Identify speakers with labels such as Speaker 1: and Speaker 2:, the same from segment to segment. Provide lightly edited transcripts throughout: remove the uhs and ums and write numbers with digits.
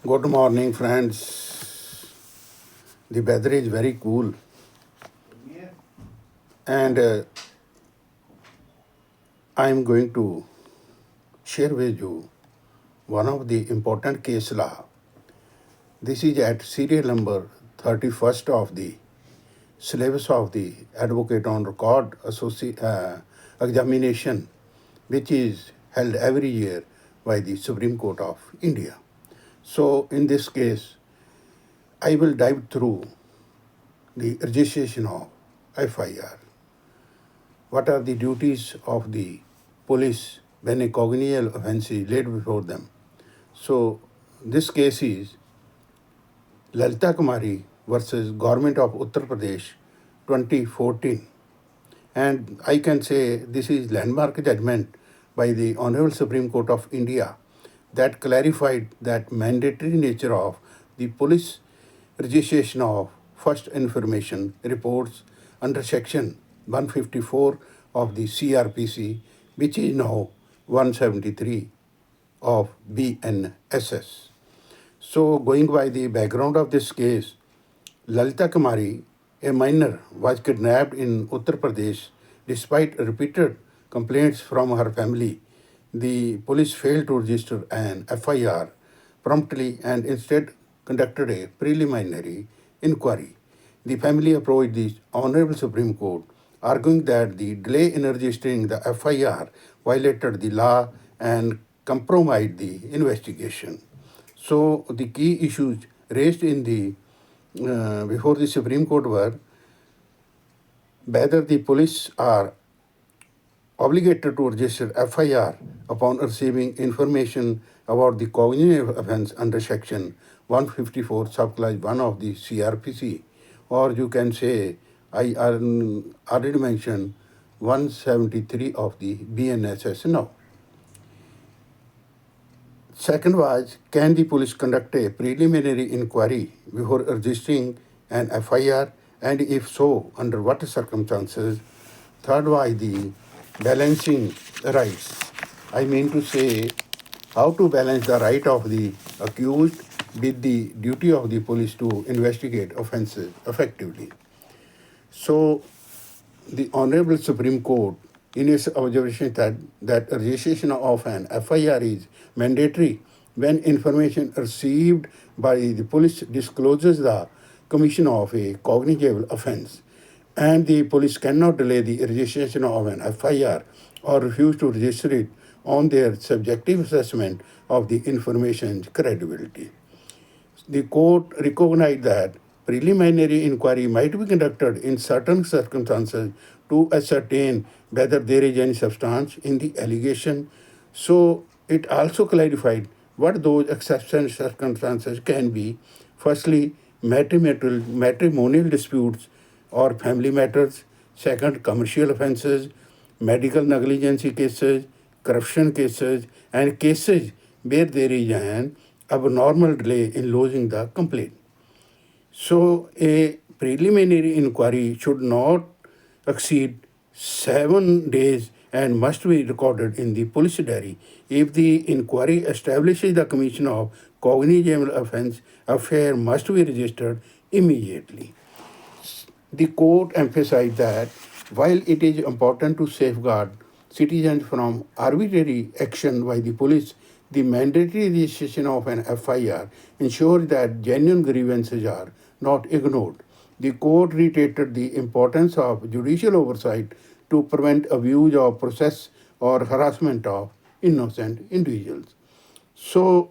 Speaker 1: Good morning, friends. The weather is very cool, and I am going to share with you one of the important case law. This is at serial number 31st of the syllabus of the Advocate on Record examination, which is held every year by the Supreme Court of India. So, in this case, I will dive through the registration of FIR. What are the duties of the police when a cognizable offence is laid before them? So, this case is Lalita Kumari versus Government of Uttar Pradesh 2014. And I can say this is landmark judgment by the Honorable Supreme Court of India that clarified that mandatory nature of the police registration of first information reports under section 154 of the CRPC, which is now 173 of BNSS. So, going by the background of this case, Lalita Kumari, a minor, was kidnapped in Uttar Pradesh despite repeated complaints from her family. The police failed to register an FIR promptly and instead conducted a preliminary inquiry. The family approached the Honorable Supreme Court, arguing that the delay in registering the FIR violated the law and compromised the investigation. So the key issues raised in the before the Supreme Court were whether the police are obligated to register FIR upon receiving information about the cognizable offence under section 154 subclause 1 of the CRPC, or you can say I already mentioned 173 of the BNSS now. Second was, can the police conduct a preliminary inquiry before registering an FIR, and if so, under what circumstances? Third was the balancing rights. I mean to say, how to balance the right of the accused with the duty of the police to investigate offences effectively. So, the Honorable Supreme Court, in its observation that registration of an FIR is mandatory when information received by the police discloses the commission of a cognizable offence, and the police cannot delay the registration of an FIR or refuse to register it on their subjective assessment of the information's credibility. The court recognized that preliminary inquiry might be conducted in certain circumstances to ascertain whether there is any substance in the allegation. So it also clarified what those exceptional circumstances can be. Firstly, matrimonial disputes or family matters. Second, commercial offences, medical negligence cases, corruption cases, and cases where there is an abnormal delay in lodging the complaint. So, a preliminary inquiry should not exceed 7 days and must be recorded in the police diary. If the inquiry establishes the commission of cognizable offence, affair must be registered immediately. The court emphasized that while it is important to safeguard citizens from arbitrary action by the police, the mandatory registration of an FIR ensures that genuine grievances are not ignored. The court reiterated the importance of judicial oversight to prevent abuse of process or harassment of innocent individuals. So,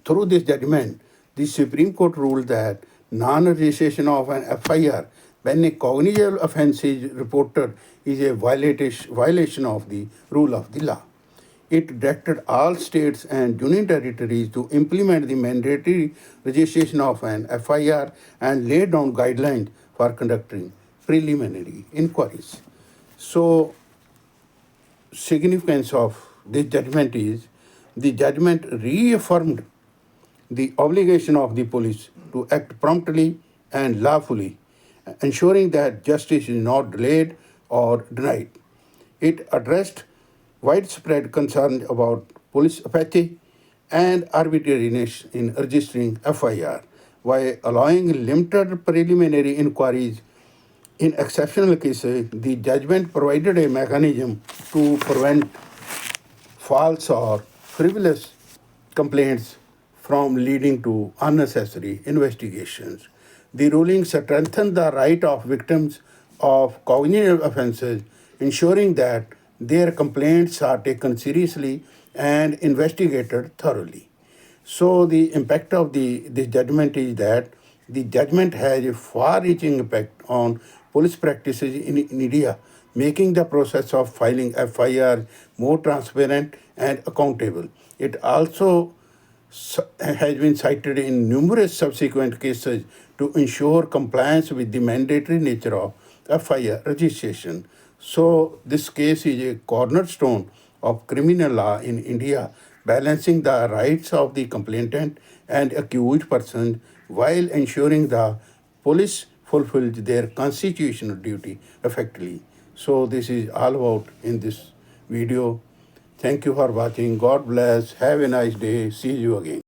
Speaker 1: through this judgment, the Supreme Court ruled that non-registration of an FIR when a cognizable offence is reported is a violation of the rule of the law. It directed all states and union territories to implement the mandatory registration of an FIR and laid down guidelines for conducting preliminary inquiries. So, significance of this judgment is the judgment reaffirmed the obligation of the police to act promptly and lawfully, ensuring that justice is not delayed or denied. It addressed widespread concerns about police apathy and arbitrariness in registering FIR, while allowing limited preliminary inquiries in exceptional cases. The judgment provided a mechanism to prevent false or frivolous complaints from leading to unnecessary investigations. The ruling strengthened the right of victims of cognitive offenses, ensuring that their complaints are taken seriously and investigated thoroughly. So the impact of this judgment is that the judgment has a far-reaching impact on police practices in India, making the process of filing FIR more transparent and accountable. It also has been cited in numerous subsequent cases to ensure compliance with the mandatory nature of FIR registration. So, this case is a cornerstone of criminal law in India, balancing the rights of the complainant and accused person while ensuring the police fulfilled their constitutional duty effectively. So, this is all about in this video. Thank you for watching. God bless. Have a nice day. See you again.